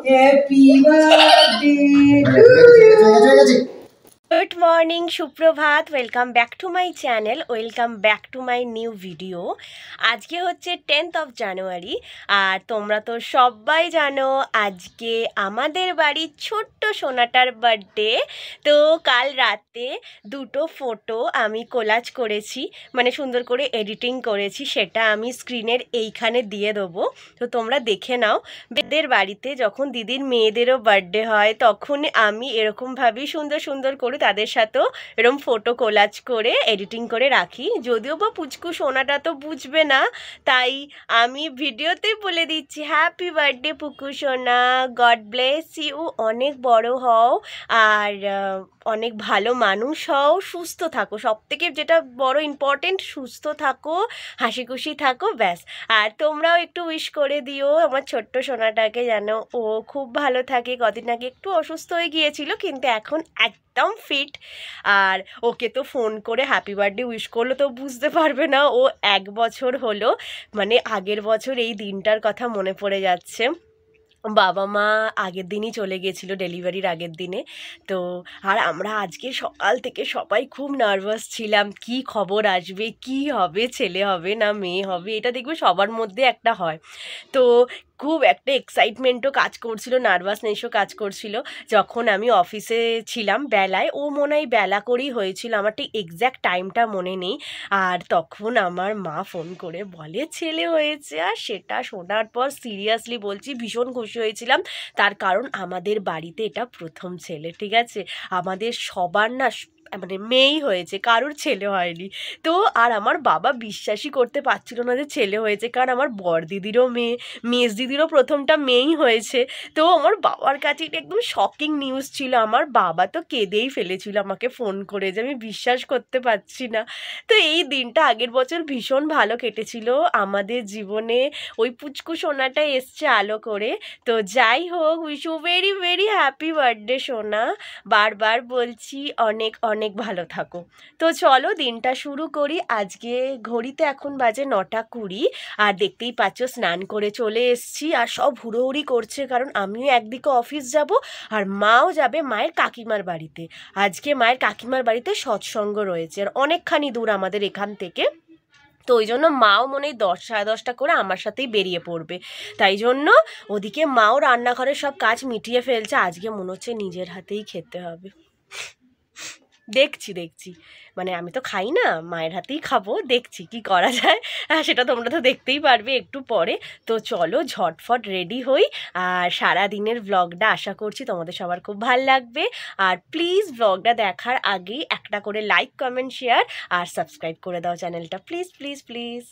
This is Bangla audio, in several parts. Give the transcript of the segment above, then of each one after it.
Happy birthday to you. Good morning, সুপ্রভাত। Welcome back to my channel, welcome back to my new video. আজকে হচ্ছে 10th অফ জানুয়ারি, আর তোমরা তো সবাই জানো আজকে আমাদের বাড়ির ছোট্ট সোনাটার বার্থডে। তো কাল রাতে দুটো ফটো আমি কোলাজ করেছি, মানে সুন্দর করে এডিটিং করেছি, সেটা আমি স্ক্রিনের এইখানে দিয়ে দেবো, তো তোমরা দেখে নাও। বেদের বাড়িতে যখন দিদির মেয়েদেরও বার্থডে হয় তখন আমি এরকমভাবেই সুন্দর সুন্দর করে তাদের সাথেও এরকম ফটো কোলাজ করে এডিটিং করে রাখি। যদিও বা পুচকু সোনাটা তো বুঝবে না, তাই আমি ভিডিওতেই বলে দিচ্ছি হ্যাপি বার্থডে পুকু সোনা, গড ব্লেস ইউ, অনেক বড় হও আর অনেক ভালো মানুষ হও, সুস্থ থাকো, সব থেকে যেটা বড় ইম্পর্টেন্ট, সুস্থ থাকো, হাসি খুশি থাকো, ব্যাস। আর তোমরাও একটু উইশ করে দিও আমার ছোট্ট সোনাটাকে, যেন ও খুব ভালো থাকে। কদিন আগে একটু অসুস্থ হয়ে গিয়েছিল, কিন্তু এখন একদম ফিট। আর ওকে তো ফোন করে হ্যাপি বার্থডে উইশ করলো তো বুঝতে পারবে না, ও 1 বছর হলো, মানে আগের বছর এই দিনটার কথা মনে পড়ে যাচ্ছে। বাবা মা আগের দিনই চলে গিয়েছিল, ডেলিভারির আগের দিনে। তো আর আমরা আজকে সকাল থেকে সবাই খুব নার্ভাস ছিলাম, কি খবর আসবে, কি হবে, ছেলে হবে না মেয়ে হবে, এটা দেখবে সবার মধ্যে একটা হয়। তো খুব একটা এক্সাইটমেন্টও কাজ করছিল, নার্ভাসনেসও কাজ করছিল। যখন আমি অফিসে ছিলাম বেলায়, ও মনে হয় বেলা করেই হয়েছিল, আমার ঠিক এক্স্যাক্ট টাইমটা মনে নেই। আর তখন আমার মা ফোন করে বলে ছেলে হয়েছে, আর সেটা শোনার পর সিরিয়াসলি বলছি ভীষণ খুশি হয়েছিলাম। তার কারণ আমাদের বাড়িতে এটা প্রথম ছেলে, ঠিক আছে? আমাদের সবার না মানে মেয়েই হয়েছে, কারোর ছেলে হয়নি। তো আর আমার বাবা বিশ্বাসই করতে পারছিল না যে ছেলে হয়েছে, কারণ আমার বর দিদিরও মেয়ে, মেজ দিদিরও প্রথমটা মেয়েই হয়েছে। তো আমার বাবার কাছে এটা একদম শকিং নিউজ ছিল, আমার বাবা তো কেঁদেই ফেলেছিল আমাকে ফোন করে, যে আমি বিশ্বাস করতে পারছি না। তো এই দিনটা আগের বছর ভীষণ ভালো কেটেছিল আমাদের জীবনে, ওই পুচকু সোনাটা এসছে আলো করে। তো যাই হোক, wish you very very happy birthday সোনা, বারবার বলছি অনেক অনেক ভালো থাকো। তো চলো দিনটা শুরু করি। আজকে ঘড়িতে এখন বাজে 9:20, আর দেখতেই পাচ্ছ স্নান করে চলে এসছি, আর সব হুড়োহুড়ি করছে, কারণ আমিও একদিকে অফিস যাব আর মাও যাবে মায়ের কাকিমার বাড়িতে। আজকে মায়ের কাকিমার বাড়িতে সৎসঙ্গ রয়েছে, আর অনেকখানি দূর আমাদের এখান থেকে। তো ওই জন্য মাও মনে হয় 10 সাড়ে 10টা করে আমার সাথেই বেরিয়ে পড়বে। তাই জন্য ওদিকে মাও রান্নাঘরের সব কাজ মিটিয়ে ফেলছে, আজকে মনে হচ্ছে নিজের হাতেই খেতে হবে। দেখছি মানে আমি তো খাই না, মায়ের হাতেই খাবো, দেখছি কি করা যায়, সেটা তোমরা তো দেখতেই পারবে একটু পরে। তো চলো ঝটফট রেডি হই, আর সারা দিনের ব্লগটা আশা করছি তোমাদের সবার খুব ভাল লাগবে। আর প্লিজ ব্লগটা দেখার আগেই একটা করে লাইক, কমেন্ট, শেয়ার আর সাবস্ক্রাইব করে দাও চ্যানেলটা, প্লিজ প্লিজ প্লিজ।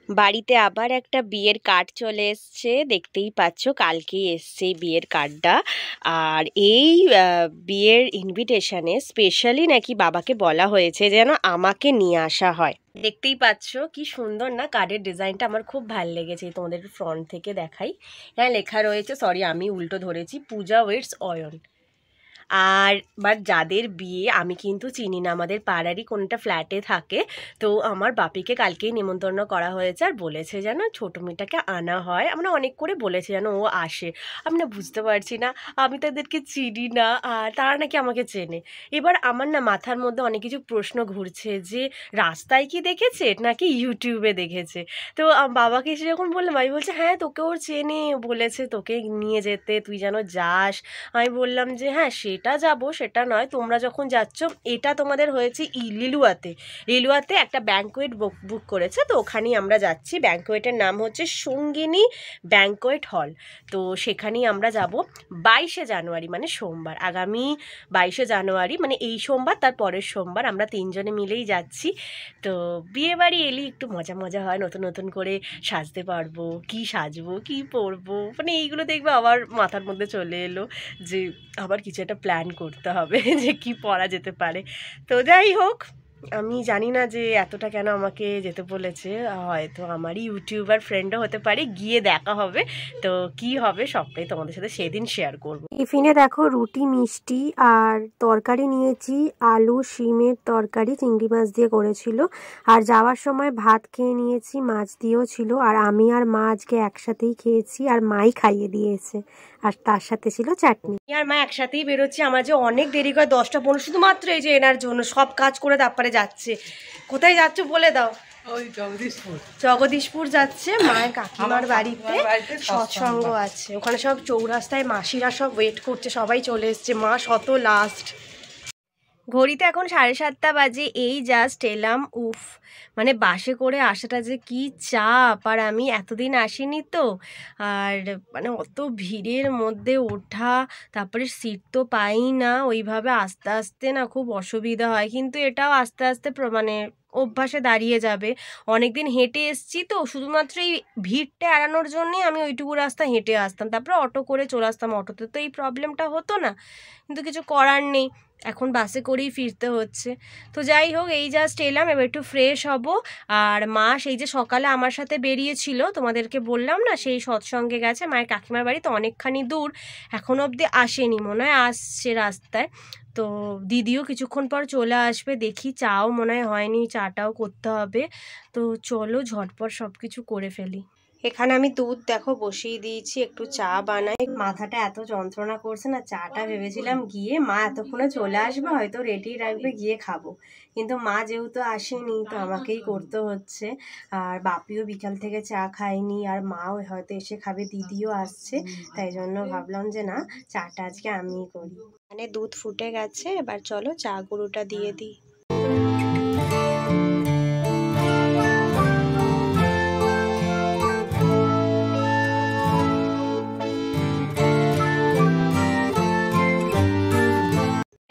বাড়িতে আবার একটা বিয়ের কার্ড চলে এসছে, দেখতেই পাচ্ছ, কালকেই এসছে এই বিয়ের কার্ডটা। আর এই বিয়ের ইনভিটেশনে স্পেশালি নাকি বাবাকে বলা হয়েছে যেন আমাকে নিয়ে আসা হয়। দেখতেই পাচ্ছ কি সুন্দর না কার্ডের ডিজাইনটা, আমার খুব ভালো লেগেছে। তোমাদের ফ্রন্ট থেকে দেখাই, হ্যাঁ লেখা রয়েছে, সরি আমি উল্টো ধরেছি, পূজা ওয়েটস অয়ন। আর বাট যাদের বিয়ে আমি কিন্তু চিনি না, আমাদের পাড়ারই কোনটা ফ্ল্যাটে থাকে। তো আমার বাপিকে কালকেই নেমন্তন্ন করা হয়েছে, আর বলেছে যেন ছোটো মেয়েটাকে আনা হয়, আমরা অনেক করে বলেছে যেন ও আসে। আমি না বুঝতে পারছি না, আমি তাদেরকে চিনি না আর তারা নাকি আমাকে চেনে। এবার আমার না মাথার মধ্যে অনেক কিছু প্রশ্ন ঘুরছে, যে রাস্তায় কি দেখেছে নাকি ইউটিউবে দেখেছে। তো বাবাকে এসে যখন বললাম, আমি বলছে হ্যাঁ তোকে ওর চেনে, বলেছে তোকে নিয়ে যেতে, তুই যেন যাস। আমি বললাম যে হ্যাঁ সেটা যাব, সেটা নয়, তোমরা যখন যাচ্ছ, এটা তোমাদের হয়েছে লিলুয়াতে, লিলুয়াতে একটা ব্যাঙ্কোয়েট বুক করেছে, তো ওখানেই আমরা যাচ্ছি। ব্যাঙ্কোয়েটের নাম হচ্ছে সঙ্গিনী ব্যাঙ্কোয়েট হল। তো সেখানেই আমরা যাব 22শে জানুয়ারি, মানে সোমবার, আগামী 22শে জানুয়ারি, মানে এই সোমবার তার পরের সোমবার আমরা 3 জনে মিলেই যাচ্ছি। তো বিয়ে বাড়ি এলেই একটু মজা মজা হয়, নতুন নতুন করে সাজতে পারবো, কি সাজবো কি পরবো, মানে এইগুলো দেখবে আবার মাথার মধ্যে চলে এলো, যে আবার কিছু একটা প্ল্যান করতে হবে যে কি পরা যেতে পারে। তো যাই হোক, আমি জানি না যে এতটা কেন আমাকে যেতে বলেছে, হয়তো আমারই ইউটিউবার ফ্রেন্ডও হতে পারে, গিয়ে দেখা হবে। তো কি হবে সবটাই তোমাদের সাথে সেদিন শেয়ার করব। টিফিনে দেখো রুটি মিষ্টি আর তরকারি নিয়েছি, আলু শিমের তরকারি চিংড়ি মাছ দিয়ে করেছিল। আর যাওয়ার সময় ভাত খেয়ে নিয়েছি, মাছ দিয়েও ছিল। আর আমি আর মা আজকে একসাথেই খেয়েছি, আর মাই খাইয়ে দিয়েছে, আর তার সাথে ছিল চাটনি। আর মা একসাথেই বেরোচ্ছি। আমার যে অনেক দেরি করে 10টা 15 শুধুমাত্র এই যে এনার জন্য সব কাজ করে তারপরে যাচ্ছে। কোথায় যাচ্ছ বলে দাও। ওই জগদীশপুর যাচ্ছে, মায়ের কাকিমার বাড়িতে সৎসঙ্গ আছে। ওখানে সব চৌরাস্তায় মাসিরা সব ওয়েট করছে, সবাই চলে এসছে, মা শত লাস্ট। ঘড়িতে এখন 7:30 বাজে, এই জাস্ট এলাম। উফ, মানে বাসে করে আসাটা যে কি চাপ, আর আমি এতদিন আসিনি তো। আর মানে অত ভিড়ের মধ্যে ওঠা, তারপরে সিট তো পাই না, ওইভাবে আস্তে আস্তে না খুব অসুবিধা হয়। কিন্তু এটাও আস্তে আস্তে মানে অভ্যাসে দাঁড়িয়ে যাবে। অনেকদিন হেঁটে এসছি তো, শুধুমাত্র এই ভিড়টা এড়ানোর জন্যই আমি ওইটুকু রাস্তা হেঁটে আসতাম, তারপরে অটো করে চলে আসতাম। অটোতে তো এই প্রবলেমটা হতো না, কিন্তু কিছু করার নেই, এখন বাসে করেই ফিরতে হচ্ছে। তো যাই হোক, এই জাস্ট এলাম, এবার একটু ফ্রেশ হব। আর মা সেই যে সকালে আমার সাথে বেরিয়েছিল, তোমাদেরকে বললাম না, সেই সৎসঙ্গে গেছে। মায়ের কাকিমার বাড়ি তো অনেকখানি দূর, এখনও অবধি আসেনি, মনে হয় আসছে রাস্তায়। তো দিদিও কিছুক্ষণ পর চলে আসবে, দেখি। চাও মনে হয়নি, চাটাও করতে হবে। তো চলো ঝটপট সব কিছু করে ফেলি। এখানে আমি দুধ দেখো বসিয়ে দিয়েছি, একটু চা বানাই। মাথাটা এত যন্ত্রণা করছে না, চাটা ভেবেছিলাম গিয়ে মা এতক্ষণে চলে আসবে, হয়তো রেডি রাখবে, গিয়ে খাবো। কিন্তু মা যেহেতু আসেনি, তো আমাকেই করতে হচ্ছে। আর বাপিও বিকাল থেকে চা খায়নি, আর মাও হয়তো এসে খাবে, দিদিও আসছে। তাই জন্য ভাবলাম যে না, চাটা আজকে আমিই করি। মানে দুধ ফুটে গেছে, এবার চলো চা গুঁড়োটা দিয়ে দিই।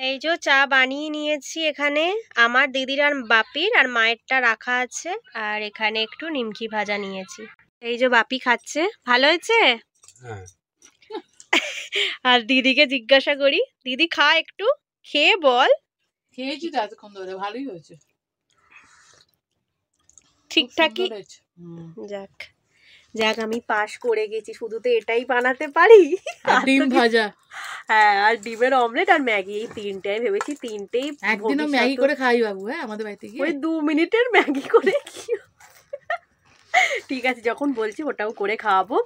এই যে চা বানিয়ে নিয়েছি, এখানে আমার দিদির আর বাপির আর মায়েরটা রাখা আছে। আর এখানে একটু নিমকি ভাজা নিয়েছি। এই যে বাপি খাচ্ছে, ভালো হয়েছে? আর দিদিকে জিজ্ঞাসা করি, দিদি খা, একটু খেয়ে বল। খেয়েছি তো এতক্ষণ ধরে, ভালোই হয়েছে, ঠিকঠাকই। যাক যাক, আমি পাশ করে গেছি, শুধু তো এটাই বানাতে পারি। ডিম ভাজা, হ্যাঁ, আর ডিমের অমলেট আর ম্যাগি, এই তিনটাই ভেবেছি, তিনটেই একদিনও ম্যাগি করে খাই বাবু। হ্যাঁ, আমাদের বাড়িতে গিয়ে ওই 2 মিনিটের ম্যাগি করে ঠিক আছে, যখন বলছি ওটাও করে খাওয়াবো।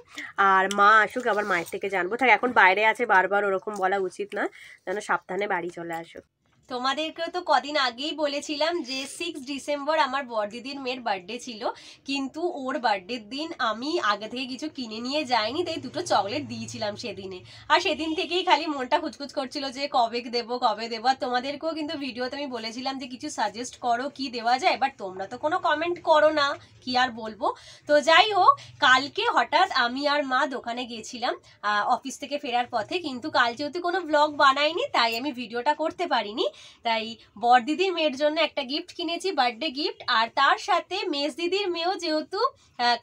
আর মা আসুক, আবার মায়ের থেকে জানবো। থাক, এখন বাইরে আছে, বারবার ওরকম বলা উচিত না, যেন সাবধানে বাড়ি চলে আসুক। তোমাদেরকেও তো কদিন আগেই বলেছিলাম যে 6 ডিসেম্বর আমার বড়দিদির মেয়ের বার্থডে ছিল, কিন্তু ওর বার্থডের দিন আমি আগে থেকে কিছু কিনে নিয়ে যাইনি, তাই 2টো চকলেট দিয়েছিলাম সেদিনে। আর সেদিন থেকেই খালি মনটা খুচখুচ করছিল যে কবে দেবো কবে দেবো। আর তোমাদেরকেও কিন্তু ভিডিওতে আমি বলেছিলাম যে কিছু সাজেস্ট করো কি দেওয়া যায়, বাট তোমরা তো কোনো কমেন্ট করো না, কি আর বলবো। তো যাই হোক, কালকে হঠাৎ আমি আর মা দোকানে গেছিলাম অফিস থেকে ফেরার পথে, কিন্তু কাল যেহেতু কোনো ব্লগ বানাইনি, তাই আমি ভিডিওটা করতে পারিনি। তাই বড়দিদির মেয়ের জন্য একটা গিফট কিনেছি, বার্থডে গিফট। আর তার সাথে মেজ দিদির মেয়েও যেহেতু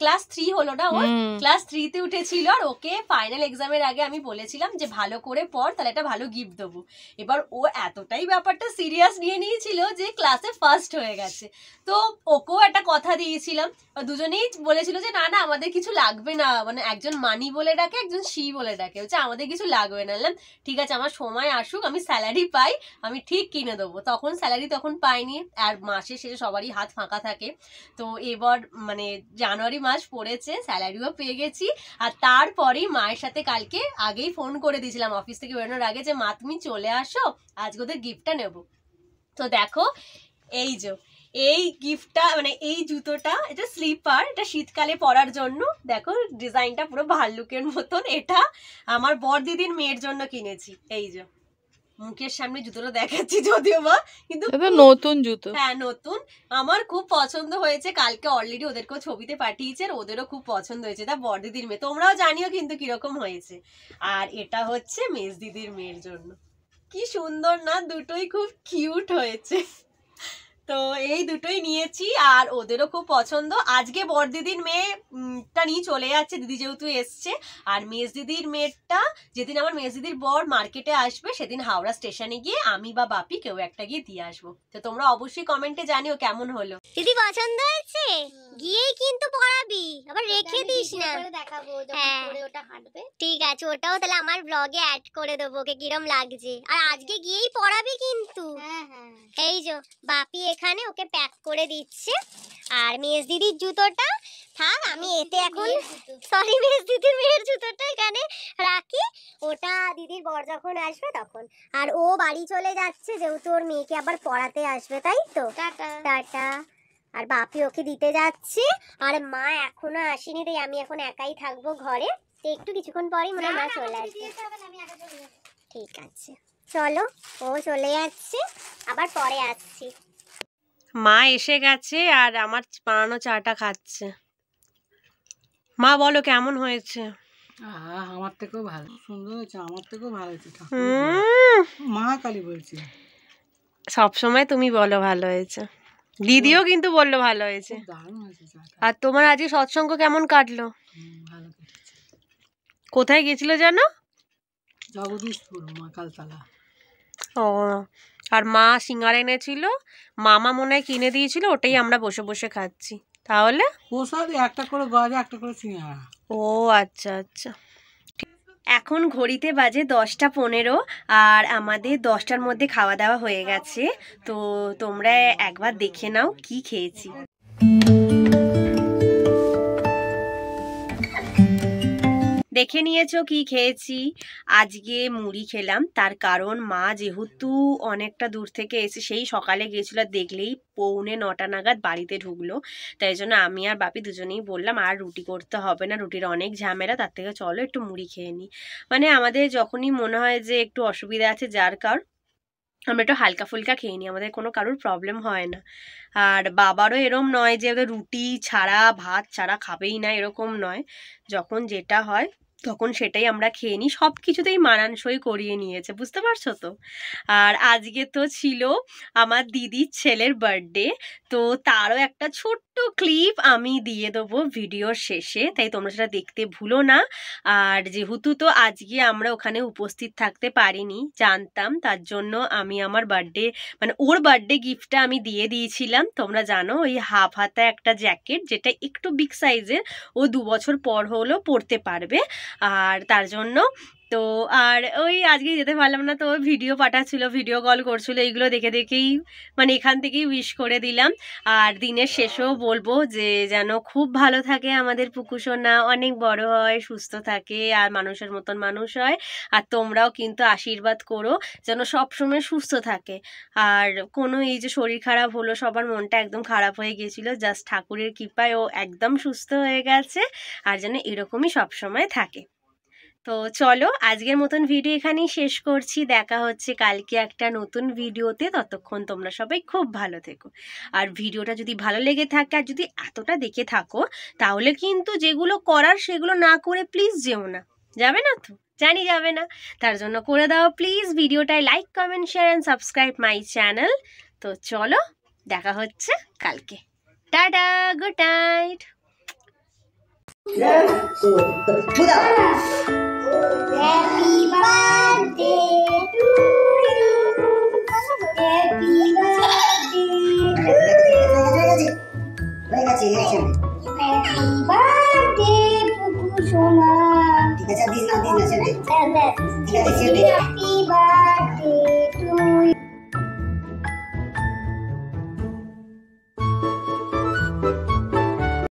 ক্লাস 3 হলো না, ওর ক্লাস 3-তে উঠেছিল, আর ওকে ফাইনাল এক্সামের আগে আমি বলেছিলাম যে ভালো করে পড়, তাহলে একটা ভালো গিফট দেবো। এবার ও এতটাই ব্যাপারটা সিরিয়াস নিয়ে নিয়েছিল যে ক্লাসে ফার্স্ট হয়ে গেছে। তো ওকেও একটা কথা দিয়েছিলাম, দুজনেই বলেছিল যে না না আমাদের কিছু লাগবে না, মানে একজন মানি বলে ডাকে, একজন শি বলে ডাকে, হচ্ছে আমাদের কিছু লাগবে না। ঠিক আছে, আমার সময় আসুক, আমি স্যালারি পাই, আমি ঠিক কিনে দেবো। তখন স্যালারি তখন পাইনি, আর মাসের শেষে সবারই হাত ফাঁকা থাকে। তো এবার মানে জানুয়ারি মাস পড়েছে, স্যালারিও পেয়ে গেছি। আর তারপরেই মায়ের সাথে কালকে আগেই ফোন করে দিয়েছিলাম অফিস থেকে বেরোনোর আগে, যে মা তুমি চলে আসো, আজকে ওদের গিফটটা নেবো। তো দেখো, এই যে এই গিফটটা, মানে এই জুতোটা, এটা স্লিপার, এটা শীতকালে পরার জন্য। দেখো ডিজাইনটা পুরো ভাল্লুকের মতন। এটা আমার বড়দিদির মেয়ের জন্য কিনেছি। এই যে মুখের সামনে জুতোটা দেখাচ্ছি যদিও বা, কিন্তু নতুন জুতো, হ্যাঁ নতুন, আমার খুব পছন্দ হয়েছে। কালকে অলরেডি ওদেরকেও ছবিতে পাঠিয়েছে, আর ওদেরও খুব পছন্দ হয়েছে। তা বড়দিদির মেয়ে, তোমরাও জানিও কিন্তু কিরকম হয়েছে। আর এটা হচ্ছে মেজ দিদির মেয়ের জন্য। কি সুন্দর না, দুটোই খুব কিউট হয়েছে। তো এই দুটোই নিয়েছি আর ওদেরও খুব পছন্দ। আজকে বড় দিদির মেয়েটা নিয়ে চলে যাচ্ছে, দিদি যেহেতু এসছে। আর মেজ দিদির মেয়েটা যেদিন আমার মেজ দিদির বর মার্কেটে আসবে সেদিন হাওড়া স্টেশনে গিয়ে আমি বা বাপি কেউ একটা গিয়ে দিয়ে আসবো। তো তোমরা অবশ্যই কমেন্টে জানিও কেমন হলো। দিদি পছন্দ হয়েছে? গিয়েই কিন্তু পড়াবি, আবার রেখে দিস না। দেখাবো হ্যাঁ। পরে ওটা হাঁটবে। ঠিক আছে, ওটাও তাহলে আমার ব্লগে অ্যাড করে দেবো ওকে কিরম লাগছে। আর আজকে গিয়েই পড়াবি কিন্তু। হ্যাঁ হ্যাঁ। এই যে বাপি এখানে ওকে প্যাক করে দিচ্ছে। আর মেজ দিদির জুতোটা থাক, আমি এতে এখন সরি মেজ দিদির মেয়ের জুতোটা এখানে রাখি, ওটা দিদির বর যখন আসবে তখন। আর ও বাড়ি চলে যাচ্ছে যেহেতু ওর মেয়েকে আবার পড়াতে আসবে, তাই তো? টাটা। টাটা। আর বাপি ওকে দিতে যাচ্ছে। আর মা এখনো আসেনি, তাই আমি এখন একাই থাকবো ঘরে। তো একটু কিছুক্ষণ পরেই মনে হয় মা চলে আসবে। ঠিক আছে চলো, ও চলে যাচ্ছে, আবার পরে আসছি। মা এসে গেছে আর আমার বানানো চাটা খাচ্ছে। মা বলো কেমন হয়েছে? আমার থেকেও ভালো, সুন্দর হয়েছে, আমার থেকেও ভালো হয়েছে। মা কালী বলছি, সবসময় তুমি বলো ভালো হয়েছে, দিদিও কিন্তু বললো ভালো হয়েছে। দারুণ হয়েছে চাটা। আর তোমার আজকে সৎসঙ্গ কেমন কাটলো? ভালো কেটেছে। কোথায় গেছিল জানো? জগদীশপুর মাকালতলা। ও, আর মা সিঙ্গারা এনেছিল, মামা মনে হয় কিনে দিয়েছিল, ওটাই আমরা বসে বসে খাচ্ছি। তাহলে প্রসাদ একটা করে গজা, একটা করে সিঙ্গারা। ও আচ্ছা আচ্ছা। এখন ঘড়িতে বাজে 10টা 15 আর আমাদের 10টার মধ্যে খাওয়া দাওয়া হয়ে গেছে। তো তোমরা একবার দেখে নাও কি খেয়েছি। দেখে নিয়েছো কি খেয়েছি। আজকে মুড়ি খেলাম, তার কারণ মা যেহেতু অনেকটা দূর থেকে এসে সেই সকালে গিয়েছিল, দেখলেই 8:45 নাগাদ বাড়িতে ঢুকলো। তাই জন্য আমি আর বাপি দুজনেই বললাম আর রুটি করতে হবে না, রুটির অনেক ঝামেলা, তার থেকে চলো একটু মুড়ি খেয়ে নিই। মানে আমাদের যখনই মনে হয় যে একটু অসুবিধা আছে যার কার, আমরা একটু হালকা ফুলকা খেয়ে নিই, আমাদের কোনো কারোর প্রবলেম হয় না। আর বাবারও এরম নয় যে রুটি ছাড়া ভাত ছাড়া খাবেই না, এরকম নয়। যখন যেটা হয় তখন সেটাই আমরা খেয়ে নিই, সব কিছুতেই মানানসই করিয়ে নিয়েছে, বুঝতে পারছো তো। আর আজকে তো ছিল আমার দিদির ছেলের বার্থডে, তো তারও একটা ছোট্ট ক্লিপ আমি দিয়ে দেবো ভিডিওর শেষে, তাই তোমরা সেটা দেখতে ভুলো না। আর যেহেতু তো আজকে আমরা ওখানে উপস্থিত থাকতে পারিনি, জানতাম, তার জন্য আমি আমার বার্থডে মানে ওর বার্থডে গিফটটা আমি দিয়ে দিয়েছিলাম। তোমরা জানো ওই হাফ হাতা একটা জ্যাকেট, যেটা একটু বিগ সাইজের, ও 2 বছর পর হলেও পরতে পারবে। আর তার জন্য তো আর ওই আজকে যেতে পারলাম না, তো ভিডিও পাঠাচ্ছিল, ভিডিও কল করছিল, এইগুলো দেখে দেখেই মানে এখান থেকেই উইশ করে দিলাম। আর দিনের শেষেও বলবো যে যেন খুব ভালো থাকে আমাদের পুকুসোনা, অনেক বড় হয়, সুস্থ থাকে আর মানুষের মতন মানুষ হয়। আর তোমরাও কিন্তু আশীর্বাদ করো যেন সবসময় সুস্থ থাকে। আর কোনো এই যে শরীর খারাপ হলো, সবার মনটা একদম খারাপ হয়ে গিয়েছিল, জাস্ট ঠাকুরের কৃপায় ও একদম সুস্থ হয়ে গেছে, আর যেন এরকমই সবসময় থাকে। তো চলো আজকের মতন ভিডিও এখানেই শেষ করছি, দেখা হচ্ছে কালকে একটা নতুন ভিডিওতে। ততক্ষণ তোমরা সবাই খুব ভালো থেকো। আর ভিডিওটা যদি ভালো লেগে থাকে আর যদি এতটা দেখে থাকো, তাহলে কিন্তু যেগুলো করার সেগুলো না করে প্লিজ যেও না, যাবে না তো, জানি যাবে না, তার জন্য করে দাও প্লিজ ভিডিওটায় like comment share and subscribe my channel. তো চলো দেখা হচ্ছে কালকে, টাটা, good night. Happy birthday to you. Happy birthday to you. Happy birthday, পুকুসোনা। ঠিক আছে, দিস না, ঠিক আছে